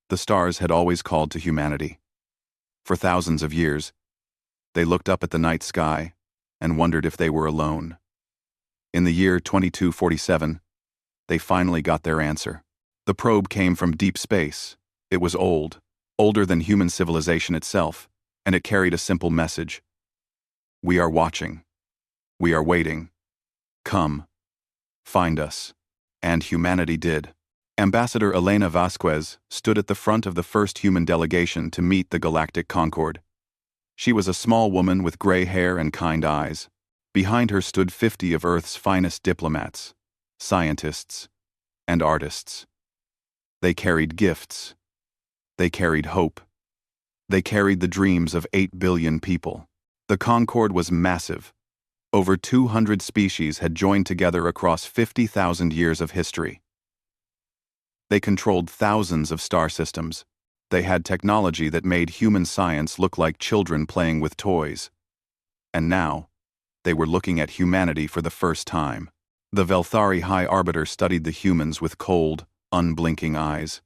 The stars had always called to humanity. For thousands of years, they looked up at the night sky and wondered if they were alone. In the year 2247, they finally got their answer. The probe came from deep space. It was old, older than human civilization itself, and it carried a simple message. We are watching. We are waiting. Come. Find us. And humanity did. Ambassador Elena Vasquez stood at the front of the first human delegation to meet the Galactic Concord. She was a small woman with gray hair and kind eyes. Behind her stood 50 of Earth's finest diplomats, scientists, and artists. They carried gifts. They carried hope. They carried the dreams of 8 billion people. The Concord was massive. Over 200 species had joined together across 50,000 years of history. They controlled thousands of star systems. They had technology that made human science look like children playing with toys. And now, they were looking at humanity for the first time. The Velthari High Arbiter studied the humans with cold, unblinking eyes.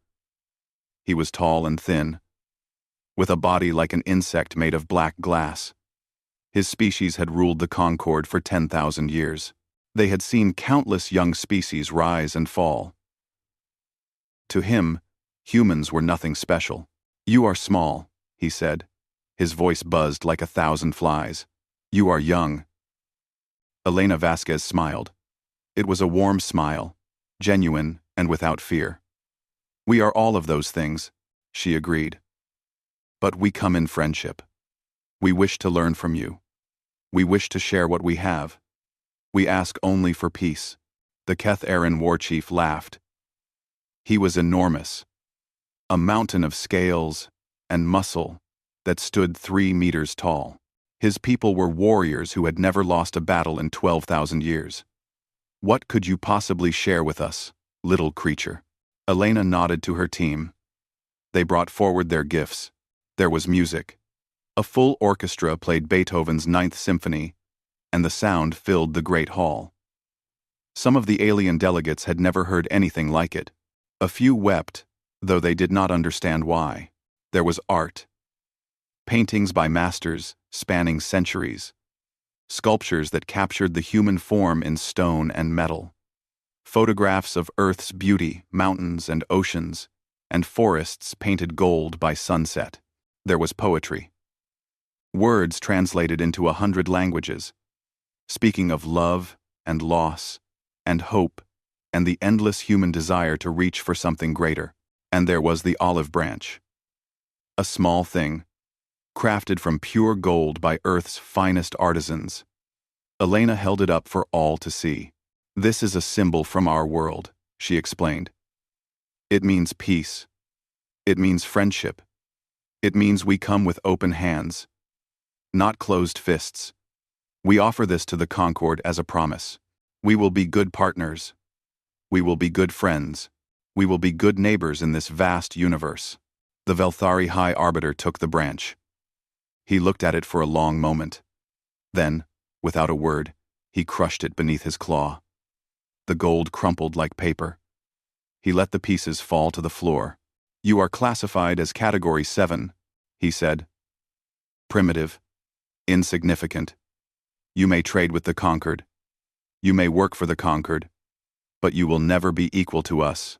He was tall and thin, with a body like an insect made of black glass. His species had ruled the Concord for 10,000 years. They had seen countless young species rise and fall. To him, humans were nothing special. You are small, he said. His voice buzzed like 1,000 flies. You are young. Elena Vasquez smiled. It was a warm smile, genuine and without fear. We are all of those things, she agreed. But we come in friendship. We wish to learn from you. We wish to share what we have. We ask only for peace. The Keth Aaron war chief laughed. He was enormous. A mountain of scales and muscle that stood 3 meters tall. His people were warriors who had never lost a battle in 12,000 years. What could you possibly share with us, little creature? Elena nodded to her team. They brought forward their gifts. There was music. A full orchestra played Beethoven's Ninth Symphony, and the sound filled the great hall. Some of the alien delegates had never heard anything like it. A few wept, though they did not understand why. There was art. Paintings by masters spanning centuries. Sculptures that captured the human form in stone and metal. Photographs of Earth's beauty, mountains and oceans, and forests painted gold by sunset. There was poetry. Words translated into 100 languages, speaking of love and loss and hope and the endless human desire to reach for something greater. And there was the olive branch. A small thing, crafted from pure gold by Earth's finest artisans. Elena held it up for all to see. This is a symbol from our world, she explained. It means peace. It means friendship. It means we come with open hands, not closed fists. We offer this to the Concord as a promise. We will be good partners. We will be good friends. We will be good neighbors in this vast universe. The Velthari High Arbiter took the branch. He looked at it for a long moment. Then, without a word, he crushed it beneath his claw. The gold crumpled like paper. He let the pieces fall to the floor. You are classified as Category 7, he said. Primitive. Insignificant. You may trade with the Concord. You may work for the Concord. But you will never be equal to us.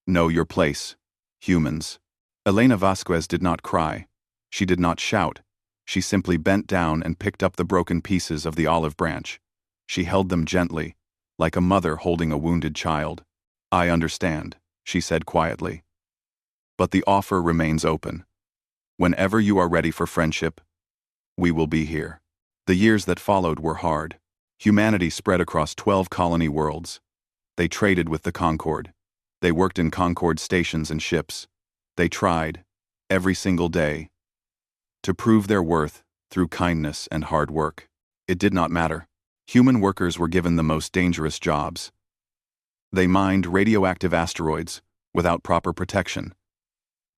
Know your place, humans. Elena Vasquez did not cry. She did not shout. She simply bent down and picked up the broken pieces of the olive branch. She held them gently, like a mother holding a wounded child. I understand, she said quietly. But the offer remains open. Whenever you are ready for friendship, we will be here. The years that followed were hard. Humanity spread across 12 colony worlds. They traded with the Concord. They worked in Concord stations and ships. They tried, every single day, to prove their worth through kindness and hard work. It did not matter. Human workers were given the most dangerous jobs. They mined radioactive asteroids without proper protection.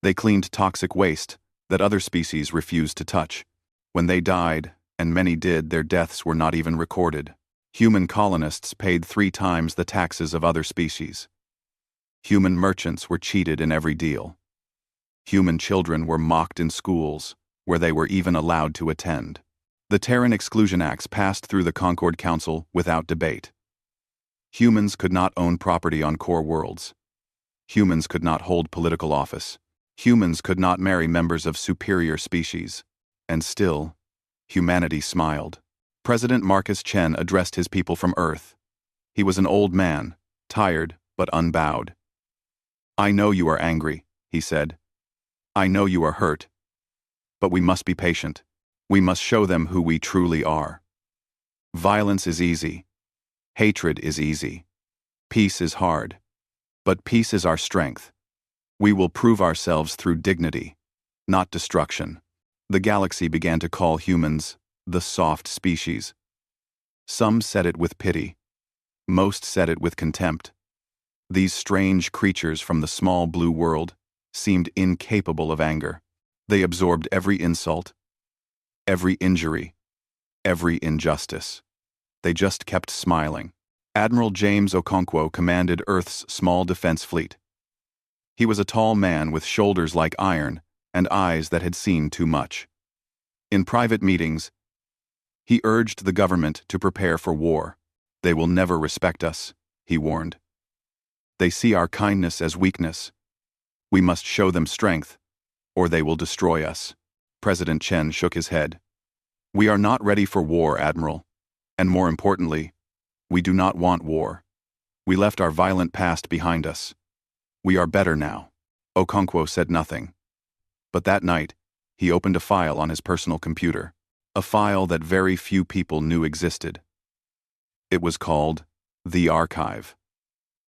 They cleaned toxic waste that other species refused to touch. When they died, and many did, their deaths were not even recorded. Human colonists paid 3 times the taxes of other species. Human merchants were cheated in every deal. Human children were mocked in schools, where they were even allowed to attend. The Terran Exclusion Acts passed through the Concord Council without debate. Humans could not own property on core worlds. Humans could not hold political office. Humans could not marry members of superior species. And still, humanity smiled. President Marcus Chen addressed his people from Earth. He was an old man, tired but unbowed. "I know you are angry," he said. "I know you are hurt. But we must be patient. We must show them who we truly are. Violence is easy. Hatred is easy. Peace is hard. But peace is our strength. We will prove ourselves through dignity, not destruction." The galaxy began to call humans the soft species. Some said it with pity. Most said it with contempt. These strange creatures from the small blue world seemed incapable of anger. They absorbed every insult, every injury, every injustice. They just kept smiling. Admiral James Okonkwo commanded Earth's small defense fleet. He was a tall man with shoulders like iron and eyes that had seen too much. In private meetings, he urged the government to prepare for war. "They will never respect us," he warned. "They see our kindness as weakness. We must show them strength, or they will destroy us." President Chen shook his head. "We are not ready for war, Admiral. And more importantly, we do not want war. We left our violent past behind us. We are better now." Okonkwo said nothing. But that night, he opened a file on his personal computer, a file that very few people knew existed. It was called The Archive,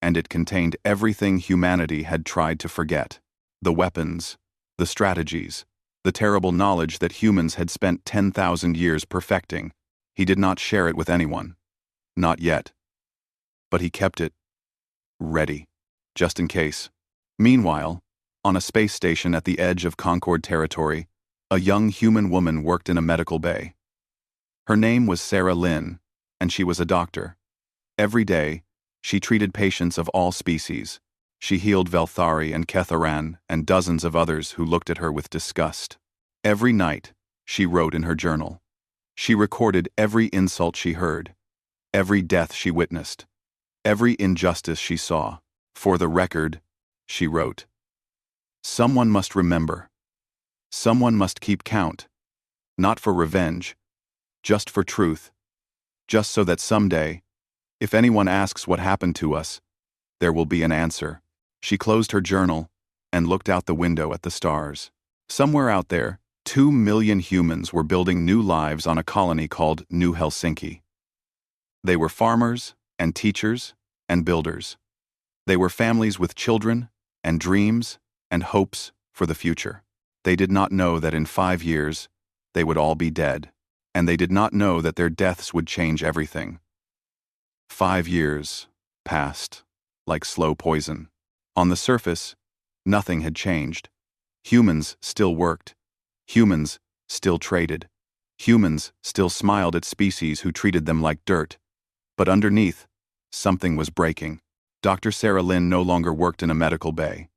and it contained everything humanity had tried to forget: the weapons, the strategies, the terrible knowledge that humans had spent 10,000 years perfecting. He did not share it with anyone. Not yet. But he kept it ready, just in case. Meanwhile, on a space station at the edge of Concord territory, a young human woman worked in a medical bay. Her name was Sarah Lynn, and she was a doctor. Every day, she treated patients of all species. She healed Velthari and Ketharan and dozens of others who looked at her with disgust. Every night, she wrote in her journal. She recorded every insult she heard, every death she witnessed, every injustice she saw. "For the record," she wrote, "someone must remember. Someone must keep count. Not for revenge, just for truth. Just so that someday, if anyone asks what happened to us, there will be an answer." She closed her journal and looked out the window at the stars. Somewhere out there, 2 million humans were building new lives on a colony called New Helsinki. They were farmers and teachers and builders. They were families with children and dreams and hopes for the future. They did not know that in 5 years, they would all be dead, and they did not know that their deaths would change everything. 5 years passed like slow poison. On the surface, nothing had changed. Humans still worked. Humans still traded. Humans still smiled at species who treated them like dirt. But underneath, something was breaking. Dr. Sarah Lynn no longer worked in a medical bay.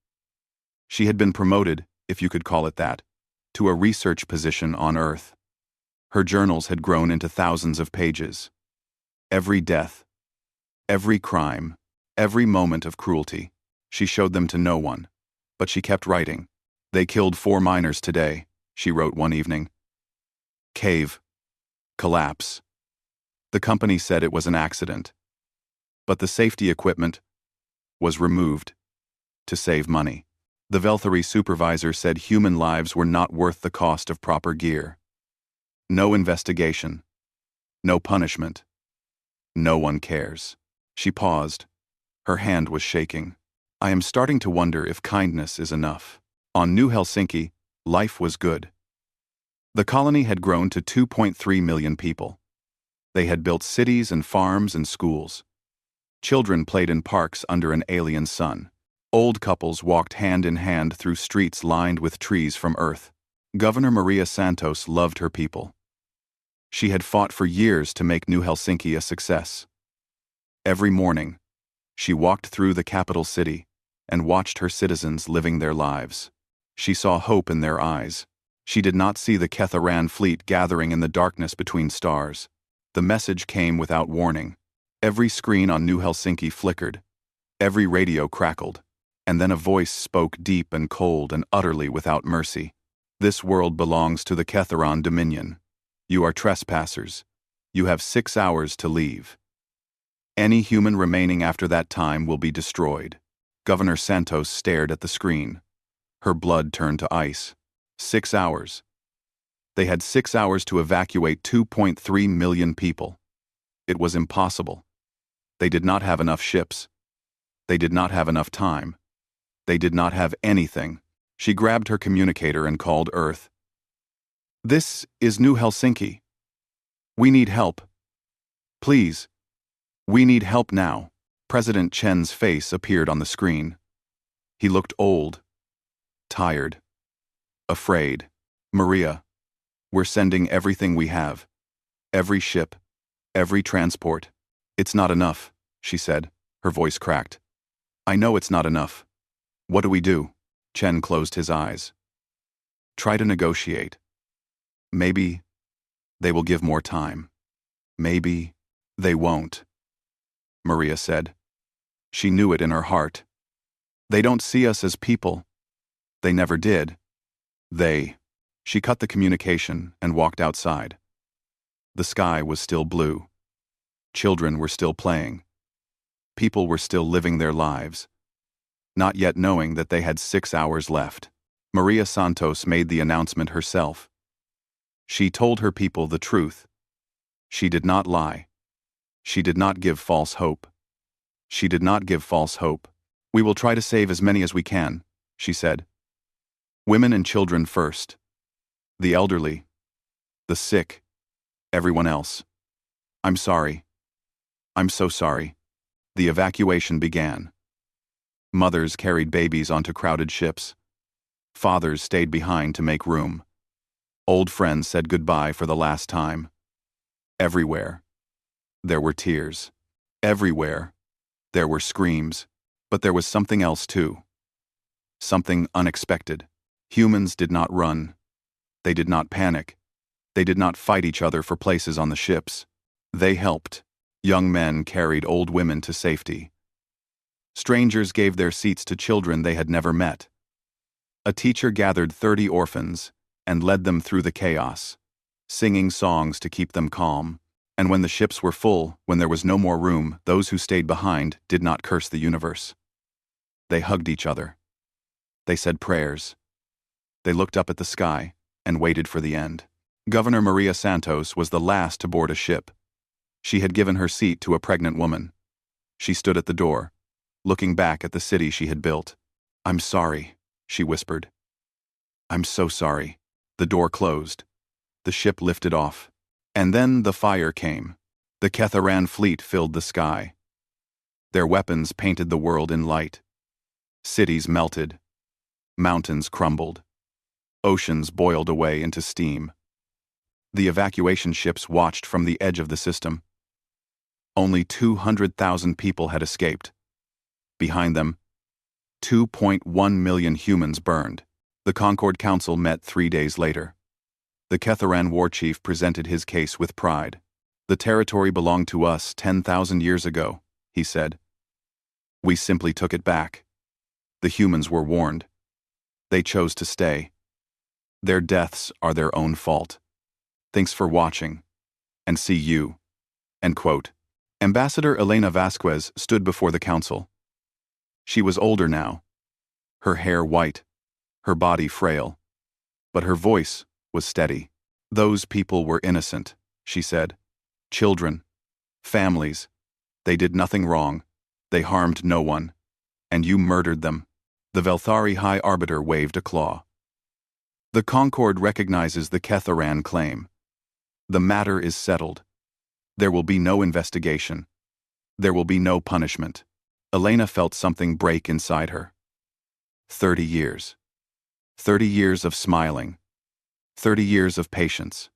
She had been promoted, if you could call it that, to a research position on Earth. Her journals had grown into thousands of pages. Every death, every crime, every moment of cruelty, she showed them to no one. But she kept writing. "They killed 4 miners today," she wrote one evening. "Cave. Collapse. The company said it was an accident. But the safety equipment was removed to save money. The Velthari supervisor said human lives were not worth the cost of proper gear. No investigation. No punishment. No one cares." She paused. Her hand was shaking. "I am starting to wonder if kindness is enough." On New Helsinki, life was good. The colony had grown to 2.3 million people. They had built cities and farms and schools. Children played in parks under an alien sun. Old couples walked hand in hand through streets lined with trees from Earth. Governor Maria Santos loved her people. She had fought for years to make New Helsinki a success. Every morning, she walked through the capital city and watched her citizens living their lives. She saw hope in their eyes. She did not see the Ketharan fleet gathering in the darkness between stars. The message came without warning. Every screen on New Helsinki flickered. Every radio crackled. And then a voice spoke deep and cold and utterly without mercy. This world belongs to the Ketharan Dominion. You are trespassers. You have 6 hours to leave. Any human remaining after that time will be destroyed. Governor Santos stared at the screen. Her blood turned to ice. 6 hours. They had 6 hours to evacuate 2.3 million people. It was impossible. They did not have enough ships. They did not have enough time. They did not have anything. She grabbed her communicator and called Earth. This is New Helsinki. We need help. Please. We need help now. President Chen's face appeared on the screen. He looked old, tired, afraid. Maria, we're sending everything we have. Every ship, every transport. It's not enough, she said, her voice cracked. I know it's not enough. What do we do? Chen closed his eyes. Try to negotiate. Maybe they will give more time. Maybe they won't. Maria said. She knew it in her heart. They don't see us as people. They never did. She cut the communication and walked outside. The sky was still blue. Children were still playing. People were still living their lives, not yet knowing that they had 6 hours left. Maria Santos made the announcement herself. She told her people the truth. She did not lie. She did not give false hope. She did not give false hope. We will try to save as many as we can, she said. Women and children first. The elderly. The sick. Everyone else. I'm sorry. I'm so sorry. The evacuation began. Mothers carried babies onto crowded ships. Fathers stayed behind to make room. Old friends said goodbye for the last time. Everywhere, there were tears. Everywhere, there were screams. But there was something else too. Something unexpected. Humans did not run. They did not panic. They did not fight each other for places on the ships. They helped. Young men carried old women to safety. Strangers gave their seats to children they had never met. A teacher gathered 30 orphans and led them through the chaos, singing songs to keep them calm. And when the ships were full, when there was no more room, those who stayed behind did not curse the universe. They hugged each other. They said prayers. They looked up at the sky and waited for the end. Governor Maria Santos was the last to board a ship. She had given her seat to a pregnant woman. She stood at the door, looking back at the city she had built. I'm sorry, she whispered. I'm so sorry. The door closed. The ship lifted off. And then the fire came. The Ketharan fleet filled the sky. Their weapons painted the world in light. Cities melted. Mountains crumbled. Oceans boiled away into steam. The evacuation ships watched from the edge of the system. Only 200,000 people had escaped. Behind them, 2.1 million humans burned. The Concord Council met 3 days later. The Ketharan war chief presented his case with pride. The territory belonged to us 10,000 years ago, he said. We simply took it back. The humans were warned. They chose to stay. Their deaths are their own fault. Thanks for watching. And see you. End quote. Ambassador Elena Vasquez stood before the council. She was older now, her hair white, her body frail, but her voice was steady. Those people were innocent, she said. Children, families, they did nothing wrong. They harmed no one. And you murdered them. The Velthari High Arbiter waved a claw. The Concord recognizes the Ketharan claim. The matter is settled. There will be no investigation. There will be no punishment. Elena felt something break inside her. 30 years. 30 years of smiling. 30 years of patience.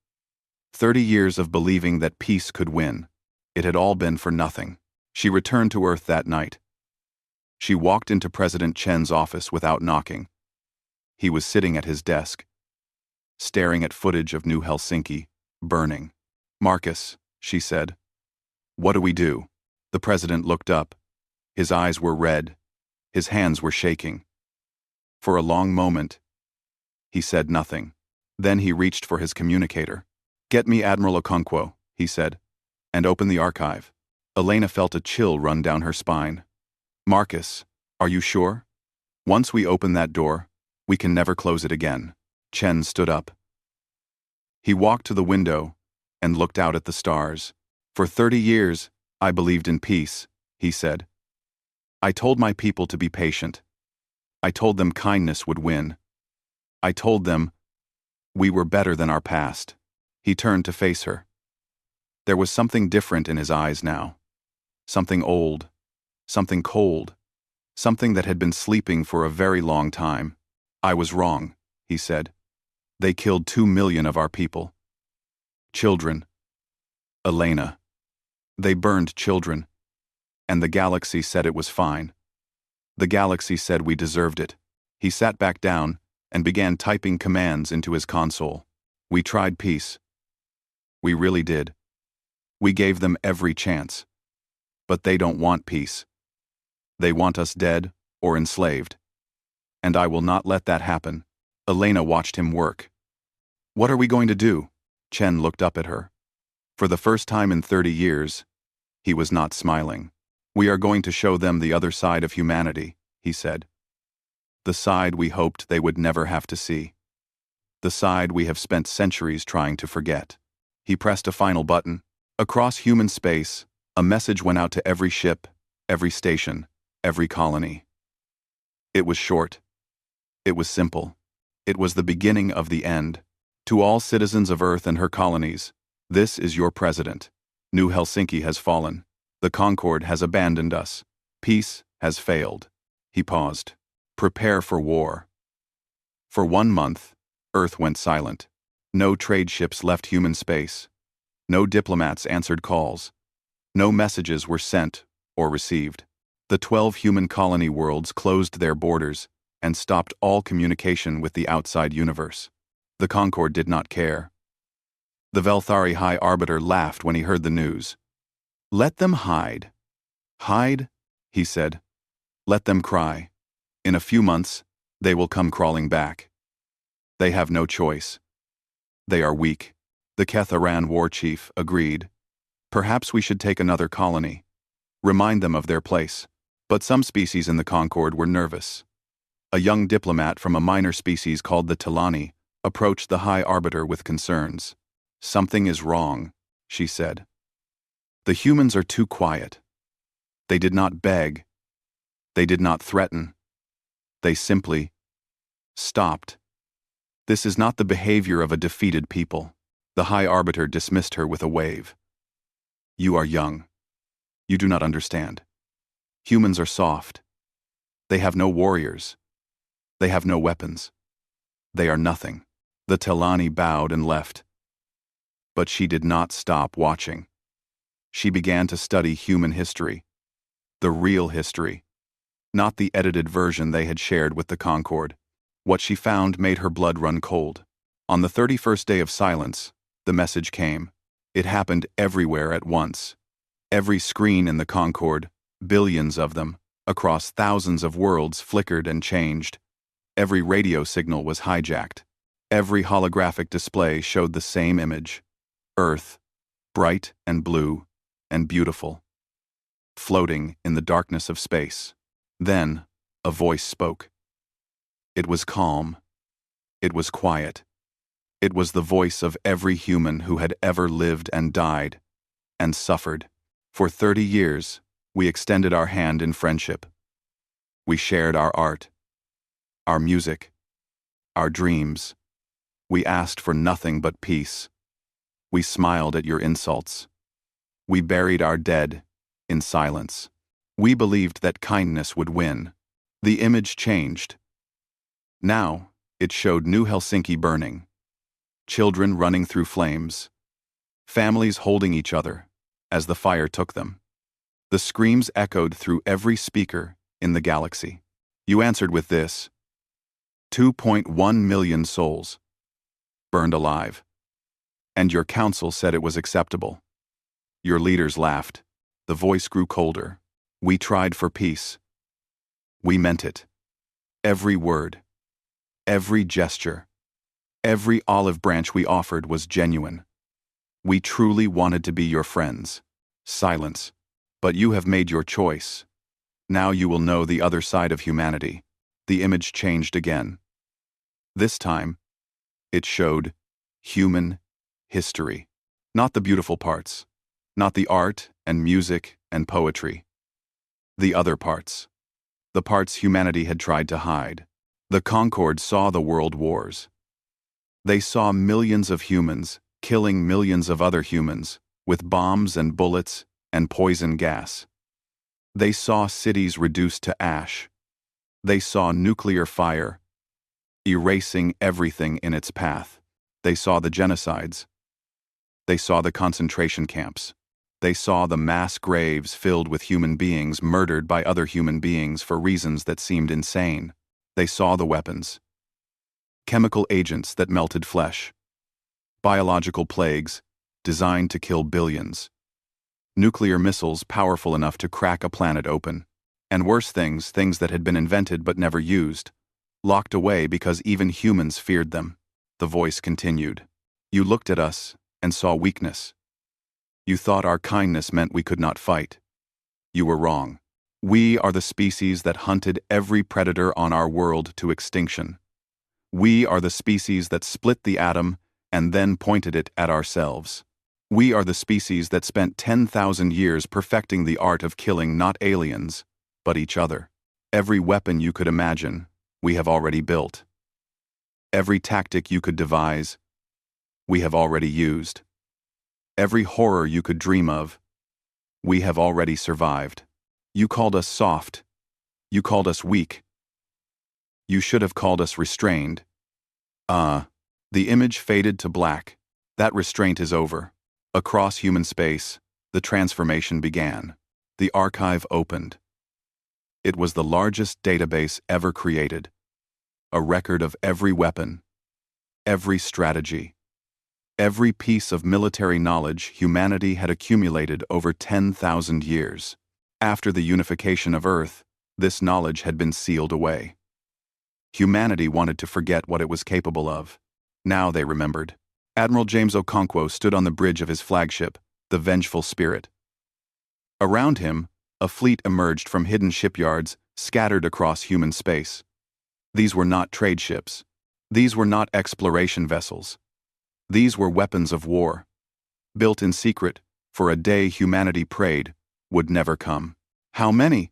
30 years of believing that peace could win. It had all been for nothing. She returned to Earth that night. She walked into President Chen's office without knocking. He was sitting at his desk, staring at footage of New Helsinki, burning. "Marcus," she said, "what do we do?" The president looked up. His eyes were red. His hands were shaking. For a long moment, he said nothing. Then he reached for his communicator. "Get me Admiral Okonkwo," he said, "and open the archive." Elena felt a chill run down her spine. "Marcus, are you sure? Once we open that door, we can never close it again." Chen stood up. He walked to the window and looked out at the stars. "For 30 years, I believed in peace," he said. "I told my people to be patient. I told them kindness would win. I told them we were better than our past." He turned to face her. There was something different in his eyes now. Something old, something cold, something that had been sleeping for a very long time. "I was wrong," he said. "They killed 2 million of our people. Children. Elena. They burned children. And the galaxy said it was fine. The galaxy said we deserved it." He sat back down and began typing commands into his console. "We tried peace. We really did. We gave them every chance. But they don't want peace. They want us dead or enslaved. And I will not let that happen." Elena watched him work. "What are we going to do?" Chen looked up at her. For the first time in 30 years, he was not smiling. "We are going to show them the other side of humanity," he said. "The side we hoped they would never have to see. The side we have spent centuries trying to forget." He pressed a final button. Across human space, a message went out to every ship, every station, every colony. It was short. It was simple. It was the beginning of the end. "To all citizens of Earth and her colonies, this is your president. New Helsinki has fallen. The Concord has abandoned us. Peace has failed." He paused. "Prepare for war." For 1 month, Earth went silent. No trade ships left human space. No diplomats answered calls. No messages were sent or received. The 12 human colony worlds closed their borders and stopped all communication with the outside universe. The Concord did not care. The Velthari High Arbiter laughed when he heard the news. "Let them hide." "Hide?" he said. "Let them cry. In a few months, they will come crawling back. They have no choice. They are weak." The Ketharan war chief agreed. "Perhaps we should take another colony. Remind them of their place." But some species in the Concord were nervous. A young diplomat from a minor species called the Talani approached the High Arbiter with concerns. "Something is wrong," she said. "The humans are too quiet. They did not beg. They did not threaten. They simply stopped. This is not the behavior of a defeated people." The High Arbiter dismissed her with a wave. "You are young. You do not understand. Humans are soft. They have no warriors. They have no weapons. They are nothing." The Talani bowed and left. But she did not stop watching. She began to study human history. The real history. Not the edited version they had shared with the Concord. What she found made her blood run cold. On the 31st day of silence, the message came. It happened everywhere at once. Every screen in the Concord, billions of them, across thousands of worlds flickered and changed. Every radio signal was hijacked. Every holographic display showed the same image. Earth, bright and blue and beautiful, floating in the darkness of space. Then, a voice spoke. It was calm. It was quiet. It was the voice of every human who had ever lived and died, and suffered. For 30 years, we extended our hand in friendship. We shared our art, our music, our dreams. We asked for nothing but peace. We smiled at your insults. We buried our dead in silence. We believed that kindness would win. The image changed. Now, it showed New Helsinki burning. Children running through flames. Families holding each other as the fire took them. The screams echoed through every speaker in the galaxy. You answered with this. 2.1 million souls burned alive. And your council said it was acceptable. Your leaders laughed. The voice grew colder. We tried for peace. We meant it. Every word, every gesture, every olive branch we offered was genuine. We truly wanted to be your friends. Silence. But you have made your choice. Now you will know the other side of humanity. The image changed again. This time, it showed human history. Not the beautiful parts. Not the art and music and poetry. The other parts. The parts humanity had tried to hide. The Concord saw the world wars. They saw millions of humans killing millions of other humans with bombs and bullets and poison gas. They saw cities reduced to ash. They saw nuclear fire, erasing everything in its path. They saw the genocides. They saw the concentration camps. They saw the mass graves filled with human beings murdered by other human beings for reasons that seemed insane. They saw the weapons. Chemical agents that melted flesh. Biological plagues designed to kill billions. Nuclear missiles powerful enough to crack a planet open. And worse things that had been invented but never used, locked away because even humans feared them. The voice continued. You looked at us and saw weakness. You thought our kindness meant we could not fight. You were wrong. We are the species that hunted every predator on our world to extinction. We are the species that split the atom and then pointed it at ourselves. We are the species that spent 10,000 years perfecting the art of killing not aliens, but each other. Every weapon you could imagine, we have already built. Every tactic you could devise, we have already used. Every horror you could dream of, we have already survived. You called us soft. You called us weak. You should have called us restrained. The image faded to black. That restraint is over. Across human space, the transformation began. The archive opened. It was the largest database ever created. A record of every weapon, every strategy, every piece of military knowledge humanity had accumulated over 10,000 years. After the unification of Earth, this knowledge had been sealed away. Humanity wanted to forget what it was capable of. Now they remembered. Admiral James Okonkwo stood on the bridge of his flagship, the Vengeful Spirit. Around him, a fleet emerged from hidden shipyards scattered across human space. These were not trade ships. These were not exploration vessels. These were weapons of war, built in secret for a day humanity prayed would never come. How many?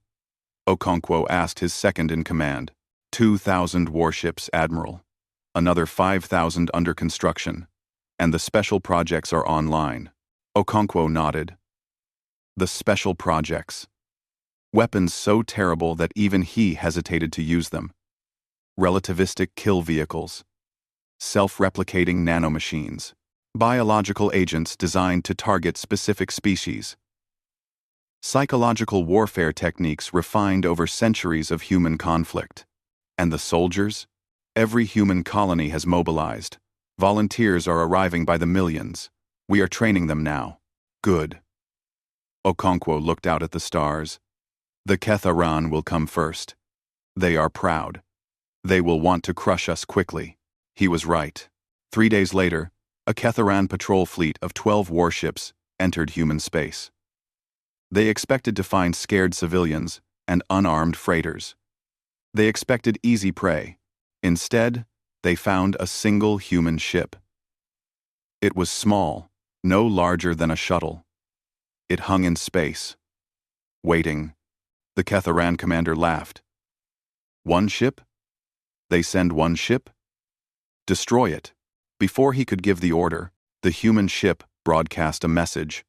Okonkwo asked his second-in-command. 2,000 warships, Admiral. Another 5,000 under construction. And the special projects are online. Okonkwo nodded. The special projects. Weapons so terrible that even he hesitated to use them. Relativistic kill vehicles. Self-replicating nanomachines. Biological agents designed to target specific species. Psychological warfare techniques refined over centuries of human conflict. And the soldiers? Every human colony has mobilized. Volunteers are arriving by the millions. We are training them now. Good. Okonkwo looked out at the stars. The Ketharan will come first. They are proud. They will want to crush us quickly. He was right. 3 days later, a Ketharan patrol fleet of 12 warships entered human space. They expected to find scared civilians and unarmed freighters. They expected easy prey. Instead, they found a single human ship. It was small, no larger than a shuttle. It hung in space, waiting. The Ketharan commander laughed. One ship? They send one ship? Destroy it. Before he could give the order, the human ship broadcast a message.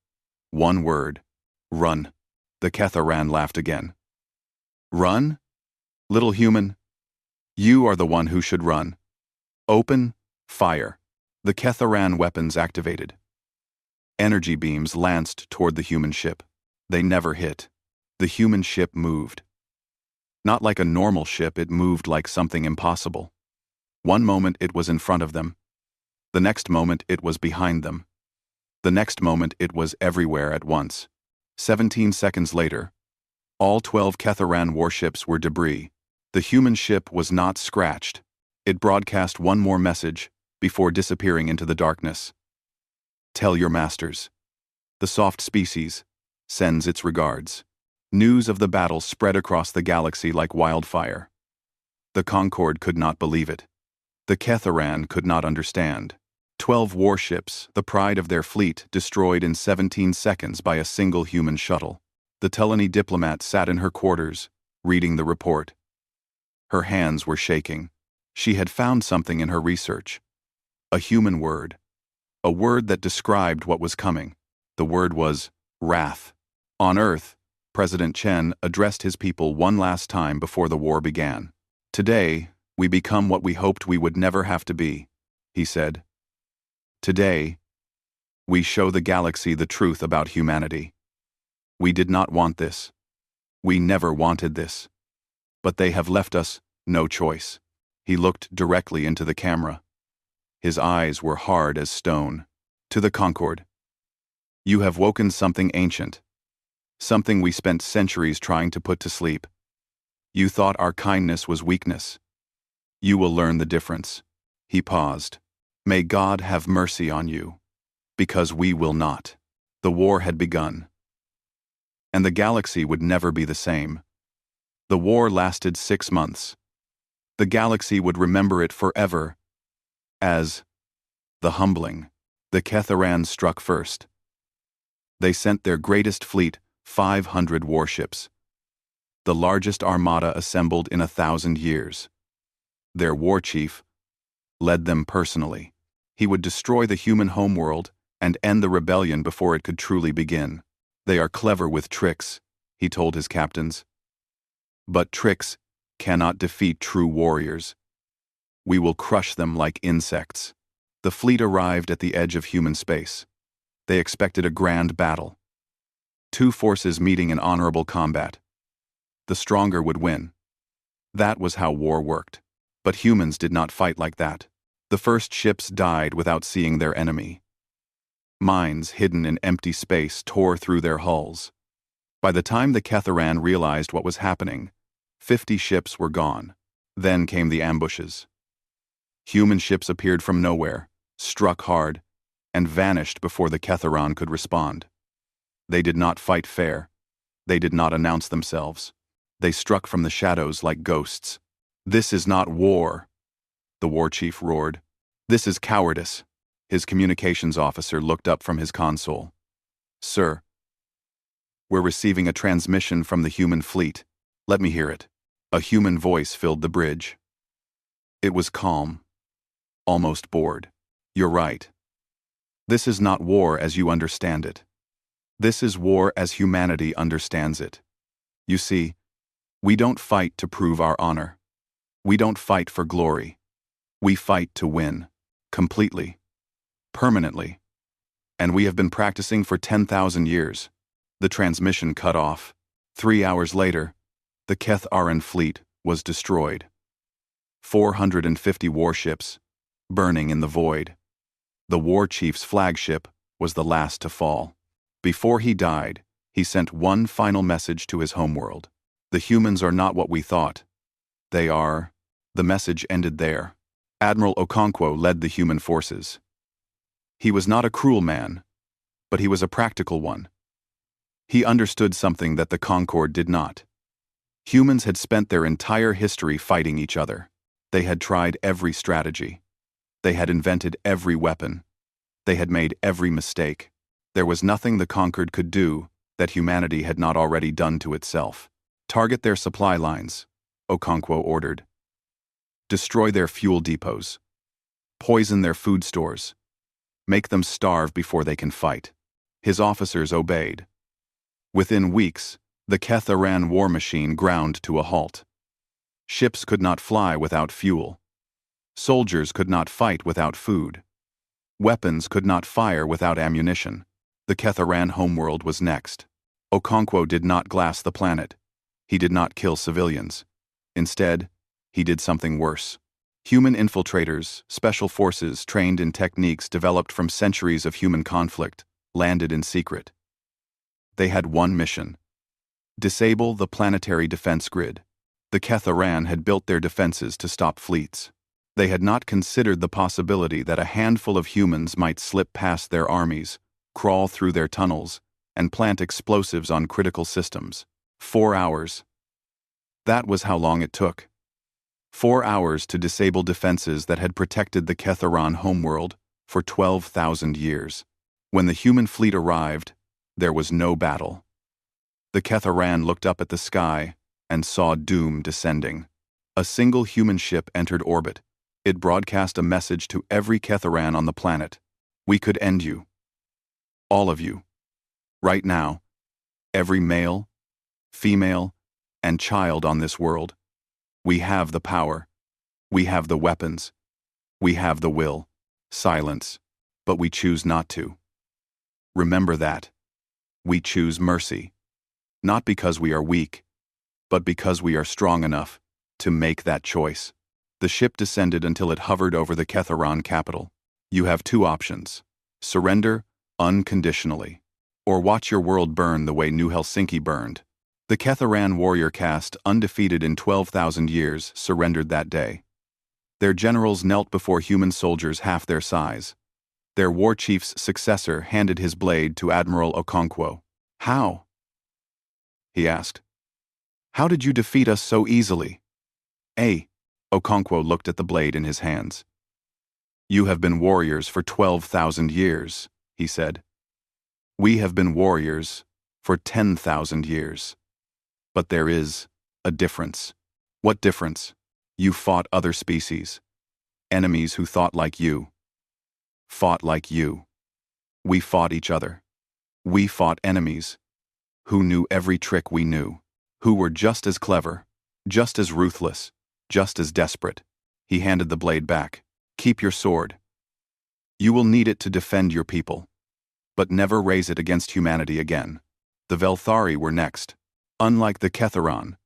One word. Run. The Ketharan laughed again. Run? Little human? You are the one who should run. Open, fire. The Ketharan weapons activated. Energy beams lanced toward the human ship. They never hit. The human ship moved. Not like a normal ship, it moved like something impossible. One moment it was in front of them. The next moment it was behind them. The next moment it was everywhere at once. 17 seconds later, all 12 Ketharan warships were debris. The human ship was not scratched. It broadcast one more message before disappearing into the darkness. Tell your masters. The soft species sends its regards. News of the battle spread across the galaxy like wildfire. The Concorde could not believe it. The Ketharan could not understand. 12 warships, the pride of their fleet, destroyed in 17 seconds by a single human shuttle. The Telani diplomat sat in her quarters, reading the report. Her hands were shaking. She had found something in her research. A human word. A word that described what was coming. The word was wrath. On Earth, President Chen addressed his people one last time before the war began. Today, we become what we hoped we would never have to be, he said. Today, we show the galaxy the truth about humanity. We did not want this. We never wanted this. But they have left us no choice. He looked directly into the camera. His eyes were hard as stone. To the Concorde. You have woken something ancient. Something we spent centuries trying to put to sleep. You thought our kindness was weakness. You will learn the difference. He paused. May God have mercy on you. Because we will not. The war had begun. And the galaxy would never be the same. The war lasted 6 months. The galaxy would remember it forever as the humbling. The Ketharan struck first. They sent their greatest fleet, 500 warships. The largest armada assembled in 1,000 years. Their war chief led them personally. He would destroy the human homeworld and end the rebellion before it could truly begin. They are clever with tricks, he told his captains. But tricks cannot defeat true warriors. We will crush them like insects. The fleet arrived at the edge of human space. They expected a grand battle. 2 forces meeting in honorable combat. The stronger would win. That was how war worked. But humans did not fight like that. The first ships died without seeing their enemy. Mines hidden in empty space tore through their hulls. By the time the Ketharan realized what was happening, 50 ships were gone. Then came the ambushes. Human ships appeared from nowhere, struck hard, and vanished before the Ketharan could respond. They did not fight fair. They did not announce themselves. They struck from the shadows like ghosts. This is not war, the war chief roared. This is cowardice. His communications officer looked up from his console. Sir, we're receiving a transmission from the human fleet. Let me hear it. A human voice filled the bridge. It was calm, almost bored. You're right. This is not war as you understand it. This is war as humanity understands it. You see, we don't fight to prove our honor. We don't fight for glory. We fight to win. Completely. Permanently. And we have been practicing for 10,000 years. The transmission cut off. 3 hours later, the Ketharan fleet was destroyed. 450 warships, burning in the void. The war chief's flagship was the last to fall. Before he died, he sent one final message to his homeworld. The humans are not what we thought. They are. The message ended there. Admiral Okonkwo led the human forces. He was not a cruel man, but he was a practical one. He understood something that the Concorde did not. Humans had spent their entire history fighting each other. They had tried every strategy. They had invented every weapon. They had made every mistake. There was nothing the conquered could do that humanity had not already done to itself. Target their supply lines, Okonkwo ordered. Destroy their fuel depots. Poison their food stores. Make them starve before they can fight. His officers obeyed. Within weeks, the Ketharan war machine ground to a halt. Ships could not fly without fuel. Soldiers could not fight without food. Weapons could not fire without ammunition. The Ketharan homeworld was next. Okonkwo did not glass the planet. He did not kill civilians. Instead, he did something worse. Human infiltrators, special forces trained in techniques developed from centuries of human conflict, landed in secret. They had one mission: disable the planetary defense grid. The Ketharan had built their defenses to stop fleets. They had not considered the possibility that a handful of humans might slip past their armies, crawl through their tunnels, and plant explosives on critical systems. 4 hours. That was how long it took. 4 hours to disable defenses that had protected the Ketharan homeworld for 12,000 years. When the human fleet arrived, there was no battle. The Ketharan looked up at the sky and saw doom descending. A single human ship entered orbit. It broadcast a message to every Ketharan on the planet. We could end you. All of you. Right now. Every male, female, and child on this world. We have the power. We have the weapons. We have the will. Silence. But we choose not to. Remember that. We choose mercy. Not because we are weak, but because we are strong enough to make that choice. The ship descended until it hovered over the Ketharan capital. You have 2 options: surrender unconditionally, or watch your world burn the way New Helsinki burned. The Ketharan warrior caste, undefeated in 12,000 years, surrendered that day. Their generals knelt before human soldiers half their size. Their war chief's successor handed his blade to Admiral Okonkwo. "How?" he asked. "How did you defeat us so easily?" Okonkwo looked at the blade in his hands. "You have been warriors for 12,000 years, he said. "We have been warriors for 10,000 years. But there is a difference." "What difference?" "You fought other species. Enemies who thought like you. Fought like you. We fought each other. We fought enemies who knew every trick we knew, who were just as clever, just as ruthless, just as desperate." He handed the blade back. "Keep your sword. You will need it to defend your people. But never raise it against humanity again." The Velthari were next. Unlike the Ketharan,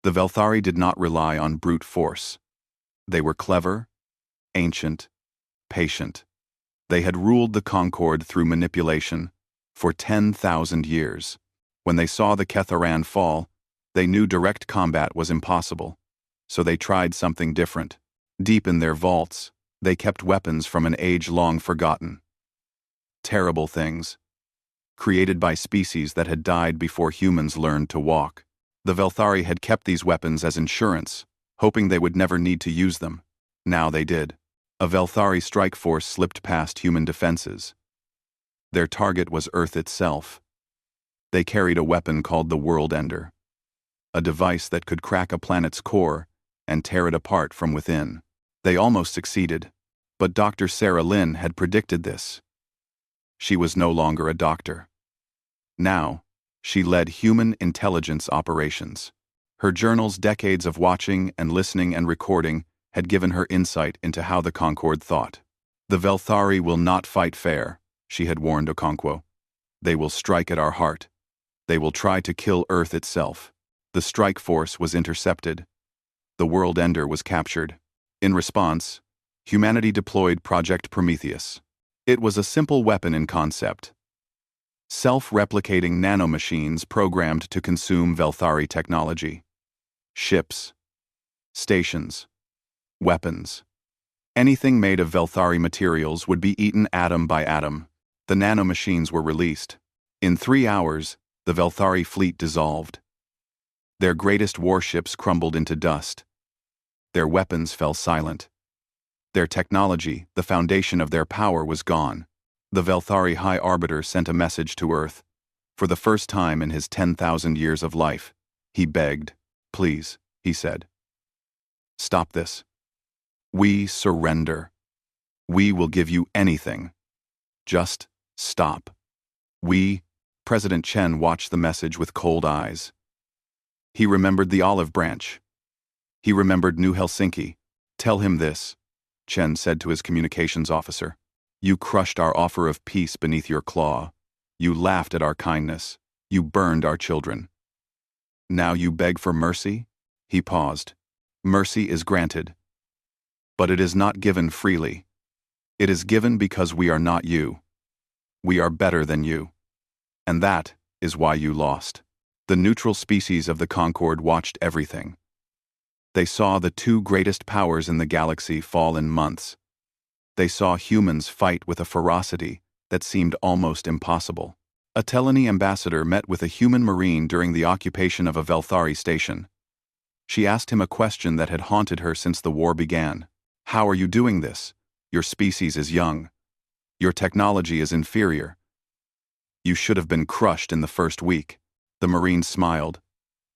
the Velthari did not rely on brute force. They were clever, ancient, patient. They had ruled the Concord through manipulation for 10,000 years. When they saw the Ketharan fall, they knew direct combat was impossible. So they tried something different. Deep in their vaults, they kept weapons from an age long forgotten. Terrible things, created by species that had died before humans learned to walk. The Velthari had kept these weapons as insurance, hoping they would never need to use them. Now they did. A Velthari strike force slipped past human defenses. Their target was Earth itself. They carried a weapon called the World Ender, a device that could crack a planet's core and tear it apart from within. They almost succeeded, but Dr. Sarah Lynn had predicted this. She was no longer a doctor. Now, she led human intelligence operations. Her journal's decades of watching and listening and recording had given her insight into how the Concord thought. "The Velthari will not fight fair," she had warned Okonkwo. "They will strike at our heart. They will try to kill Earth itself." The strike force was intercepted. The World Ender was captured. In response, humanity deployed Project Prometheus. It was a simple weapon in concept. Self-replicating nanomachines programmed to consume Velthari technology. Ships, stations, weapons. Anything made of Velthari materials would be eaten atom by atom. The nanomachines were released. In 3 hours, the Velthari fleet dissolved. Their greatest warships crumbled into dust. Their weapons fell silent. Their technology, the foundation of their power, was gone. The Velthari High Arbiter sent a message to Earth. For the first time in his 10,000 years of life, he begged. "Please," he said. "Stop this. We surrender. We will give you anything. Just stop." President Chen watched the message with cold eyes. He remembered the olive branch. He remembered New Helsinki. "Tell him this," Chen said to his communications officer. "You crushed our offer of peace beneath your claw. You laughed at our kindness. You burned our children. Now you beg for mercy?" He paused. "Mercy is granted. But it is not given freely. It is given because we are not you. We are better than you. And that is why you lost. The neutral species of the Concord watched everything. They saw the two greatest powers in the galaxy fall in months. They saw humans fight with a ferocity that seemed almost impossible. A Telani ambassador met with a human marine during the occupation of a Velthari station. She asked him a question that had haunted her since the war began. How are you doing this? Your species is young. Your technology is inferior. You should have been crushed in the first week. The marine smiled.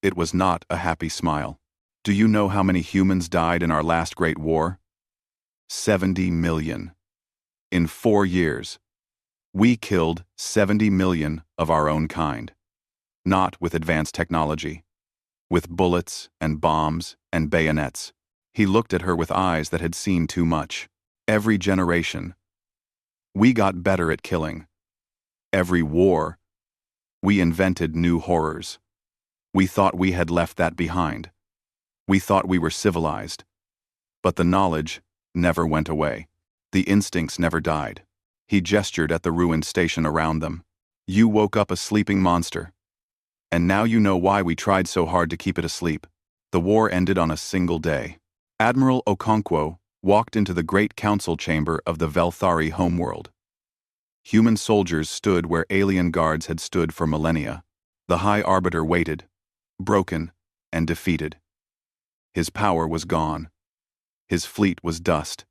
It was not a happy smile. Do you know how many humans died in our last great war? 70 million. In 4 years. We killed 70 million of our own kind. Not with advanced technology. With bullets and bombs and bayonets. He looked at her with eyes that had seen too much. Every generation. We got better at killing. Every war. We invented new horrors. We thought we had left that behind. We thought we were civilized. But the knowledge never went away. The instincts never died. He gestured at the ruined station around them. You woke up a sleeping monster. And now you know why we tried so hard to keep it asleep. The war ended on a single day. Admiral Okonkwo walked into the great council chamber of the Velthari homeworld. Human soldiers stood where alien guards had stood for millennia. The High Arbiter waited, broken and defeated. His power was gone. His fleet was dust.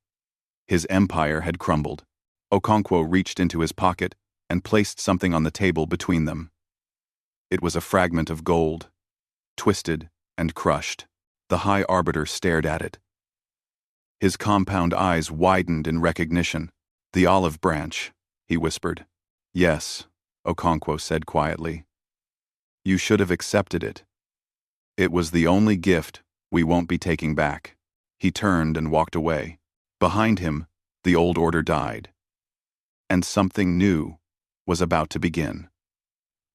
His empire had crumbled. Okonkwo reached into his pocket and placed something on the table between them. It was a fragment of gold, twisted and crushed. The High Arbiter stared at it. His compound eyes widened in recognition. The olive branch, he whispered. Yes, Okonkwo said quietly. You should have accepted it. It was the only gift we won't be taking back. He turned and walked away. Behind him, the old order died. And something new was about to begin.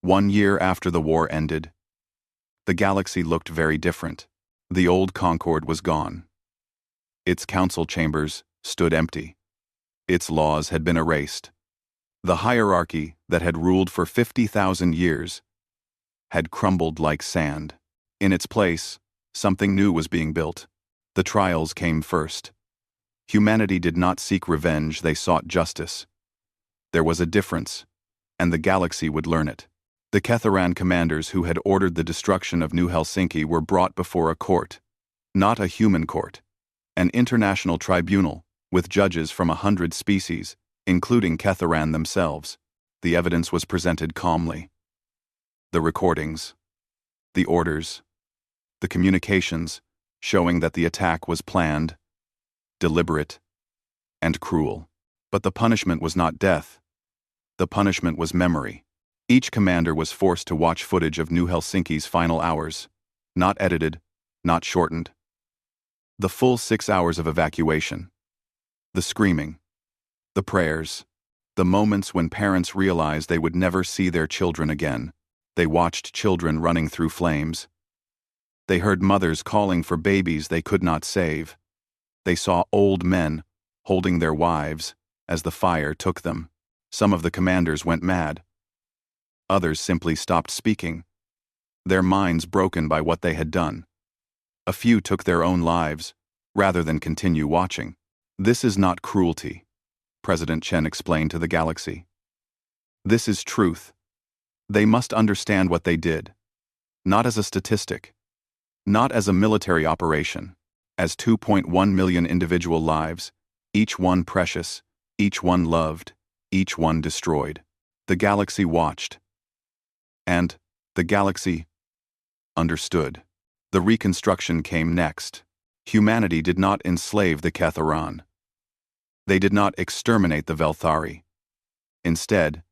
1 year after the war ended, the galaxy looked very different. The old Concord was gone. Its council chambers stood empty. Its laws had been erased. The hierarchy that had ruled for 50,000 years had crumbled like sand. In its place, something new was being built. The trials came first. Humanity did not seek revenge, they sought justice. There was a difference, and the galaxy would learn it. The Ketharan commanders who had ordered the destruction of New Helsinki were brought before a court. Not a human court. An international tribunal, with judges from 100 species, including Ketharan themselves. The evidence was presented calmly. The recordings, the orders, the communications, showing that the attack was planned, deliberate, and cruel. But the punishment was not death. The punishment was memory. Each commander was forced to watch footage of New Helsinki's final hours, not edited, not shortened. The full 6 hours of evacuation. The screaming. The prayers. The moments when parents realized they would never see their children again. They watched children running through flames. They heard mothers calling for babies they could not save. They saw old men holding their wives as the fire took them. Some of the commanders went mad. Others simply stopped speaking, their minds broken by what they had done. A few took their own lives, rather than continue watching. This is not cruelty, President Chen explained to the galaxy. This is truth. They must understand what they did. Not as a statistic. Not as a military operation. As 2.1 million individual lives, each one precious, each one loved, each one destroyed. The galaxy watched. And the galaxy understood. The reconstruction came next. Humanity did not enslave the Ketharan. They did not exterminate the Velthari. Instead,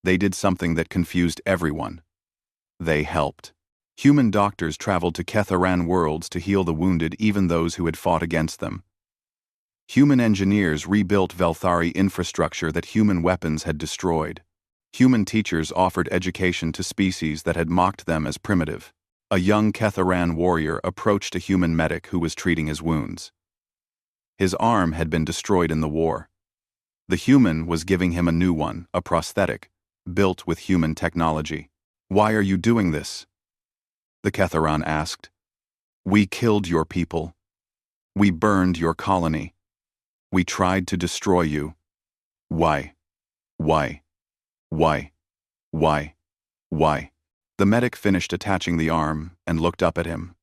they did something that confused everyone. They helped. Human doctors traveled to Ketharan worlds to heal the wounded, even those who had fought against them. Human engineers rebuilt Velthari infrastructure that human weapons had destroyed. Human teachers offered education to species that had mocked them as primitive. A young Ketharan warrior approached a human medic who was treating his wounds. His arm had been destroyed in the war. The human was giving him a new one, a prosthetic, built with human technology. "Why are you doing this?" the Ketharan asked. "We killed your people. We burned your colony. We tried to destroy you. Why? Why? Why? Why? Why?" The medic finished attaching the arm and looked up at him.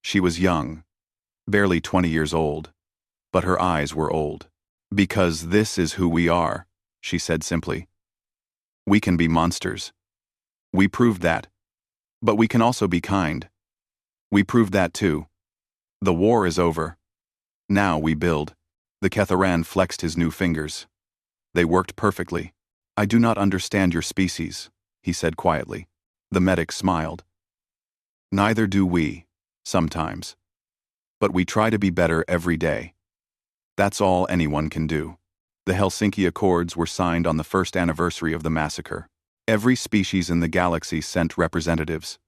She was young, barely 20 years old, but her eyes were old. "Because this is who we are," she said simply. "We can be monsters. We proved that. But we can also be kind. We proved that too. The war is over. Now we build." The Ketharan flexed his new fingers. They worked perfectly. "I do not understand your species," he said quietly. The medic smiled. "Neither do we, sometimes. But we try to be better every day. That's all anyone can do." The Helsinki Accords were signed on the first anniversary of the massacre. Every species in the galaxy sent representatives.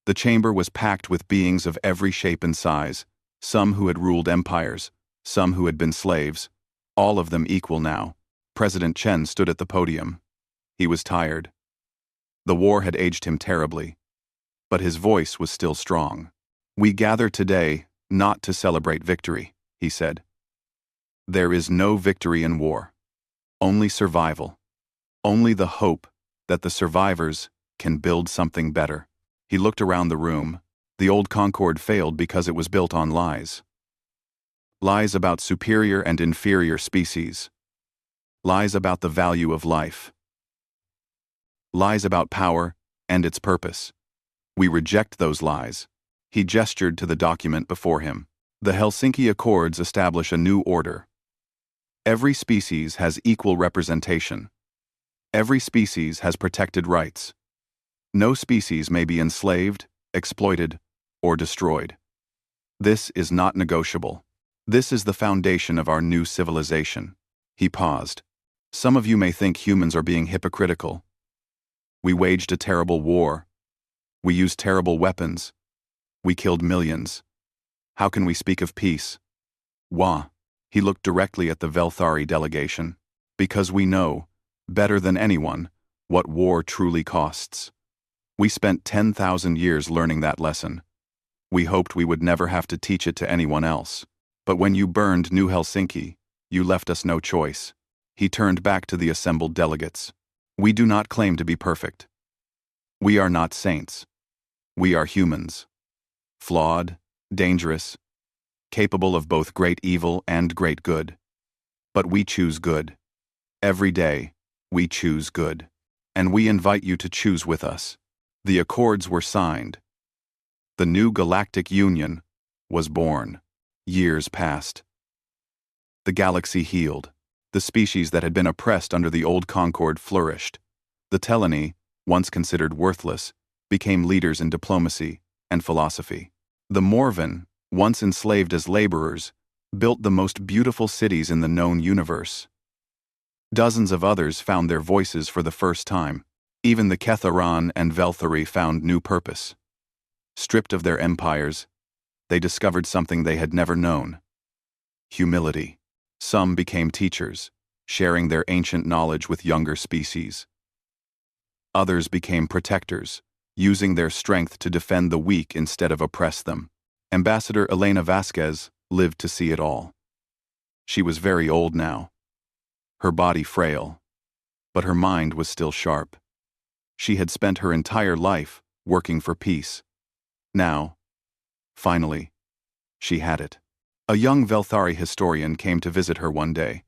The chamber was packed with beings of every shape and size, some who had ruled empires, some who had been slaves, all of them equal now. President Chen stood at the podium. He was tired. The war had aged him terribly, but his voice was still strong. "We gather today not to celebrate victory," he said. "There is no victory in war. Only survival. Only the hope that the survivors can build something better." He looked around the room. The old Concord failed because it was built on lies. Lies about superior and inferior species. Lies about the value of life. Lies about power and its purpose. We reject those lies. He gestured to the document before him. The Helsinki Accords establish a new order. Every species has equal representation. Every species has protected rights. No species may be enslaved, exploited, or destroyed. This is not negotiable. This is the foundation of our new civilization. He paused. "Some of you may think humans are being hypocritical. We waged a terrible war. We used terrible weapons. We killed millions. How can we speak of peace? Why?" He looked directly at the Velthari delegation. "Because we know, better than anyone, what war truly costs. We spent 10,000 years learning that lesson. We hoped we would never have to teach it to anyone else. But when you burned New Helsinki, you left us no choice." He turned back to the assembled delegates. "We do not claim to be perfect. We are not saints. We are humans. Flawed, dangerous, capable of both great evil and great good. But we choose good. Every day, we choose good. And we invite you to choose with us." The accords were signed. The new Galactic Union was born. Years passed. The galaxy healed. The species that had been oppressed under the old Concord flourished. The Telani, once considered worthless, became leaders in diplomacy and philosophy. The Morven, once enslaved as laborers, built the most beautiful cities in the known universe. Dozens of others found their voices for the first time. Even the Ketharan and Velthari found new purpose. Stripped of their empires, they discovered something they had never known: humility. Some became teachers, sharing their ancient knowledge with younger species. Others became protectors, using their strength to defend the weak instead of oppress them. Ambassador Elena Vasquez lived to see it all. She was very old now, her body frail, but her mind was still sharp. She had spent her entire life working for peace. Now, finally, she had it. A young Velthari historian came to visit her one day.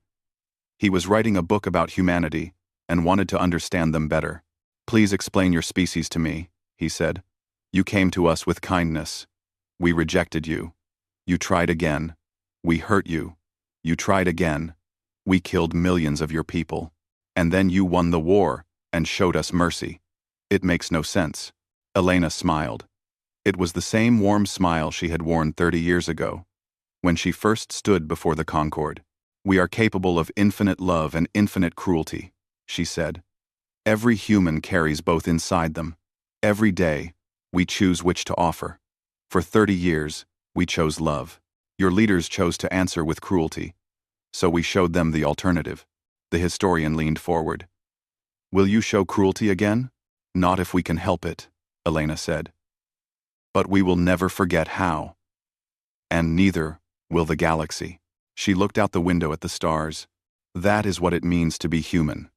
He was writing a book about humanity and wanted to understand them better. "Please explain your species to me," he said. "You came to us with kindness. We rejected you. You tried again. We hurt you. You tried again. We killed millions of your people. And then you won the war and showed us mercy. It makes no sense." Elena smiled. It was the same warm smile she had worn 30 years ago, when she first stood before the Concord. "We are capable of infinite love and infinite cruelty," she said. "Every human carries both inside them. Every day, we choose which to offer. For 30 years, we chose love. Your leaders chose to answer with cruelty, so we showed them the alternative. The historian leaned forward. Will you show cruelty again? Not if we can help it, Elena said. But we will never forget how. And neither will the galaxy. She looked out the window at the stars. That is what it means to be human.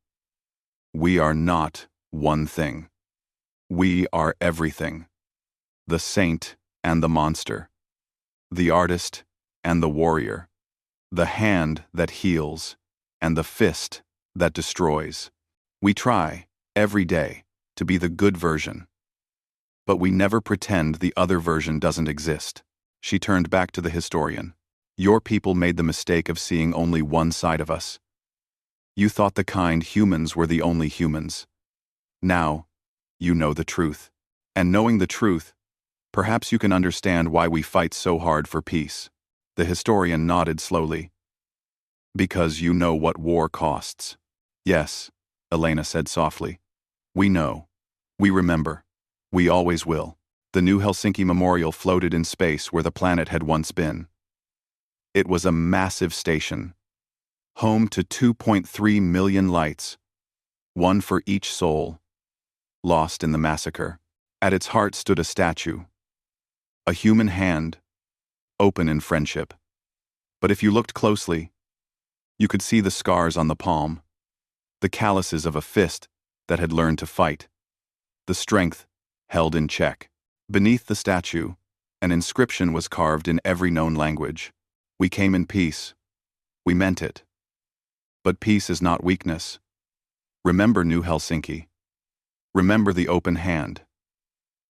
We are not one thing. We are everything. The saint and the monster. The artist and the warrior. The hand that heals and the fist that destroys. We try, every day, to be the good version. But we never pretend the other version doesn't exist. She turned back to the historian. Your people made the mistake of seeing only one side of us. You thought the kind humans were the only humans. Now, you know the truth. And knowing the truth, perhaps you can understand why we fight so hard for peace. The historian nodded slowly. Because you know what war costs. Yes, Elena said softly. We know. We remember. We always will. The new Helsinki Memorial floated in space where the planet had once been. It was a massive station, home to 2.3 million lights, one for each soul, lost in the massacre. At its heart stood a statue, a human hand, open in friendship. But if you looked closely, you could see the scars on the palm, the calluses of a fist that had learned to fight, the strength held in check. Beneath the statue, an inscription was carved in every known language. We came in peace. We meant it. But peace is not weakness. Remember New Helsinki. Remember the open hand.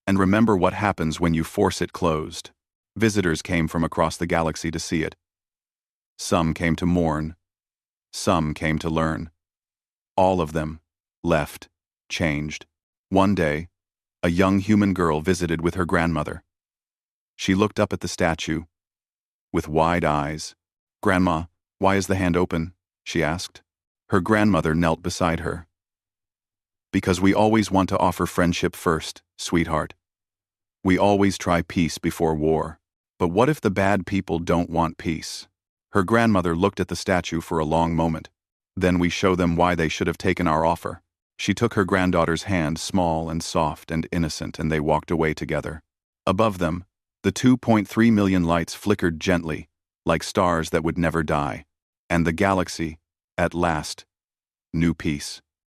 And remember what happens when you force it closed. Visitors came from across the galaxy to see it. Some came to mourn. Some came to learn. All of them left, changed. One day, a young human girl visited with her grandmother. She looked up at the statue, with wide eyes. Grandma, why is the hand open? She asked. Her grandmother knelt beside her. Because we always want to offer friendship first, sweetheart. We always try peace before war. But what if the bad people don't want peace? Her grandmother looked at the statue for a long moment. Then we show them why they should have taken our offer. She took her granddaughter's hand, small and soft and innocent, and they walked away together. Above them, the 2.3 million lights flickered gently, like stars that would never die. And the galaxy, at last, knew peace.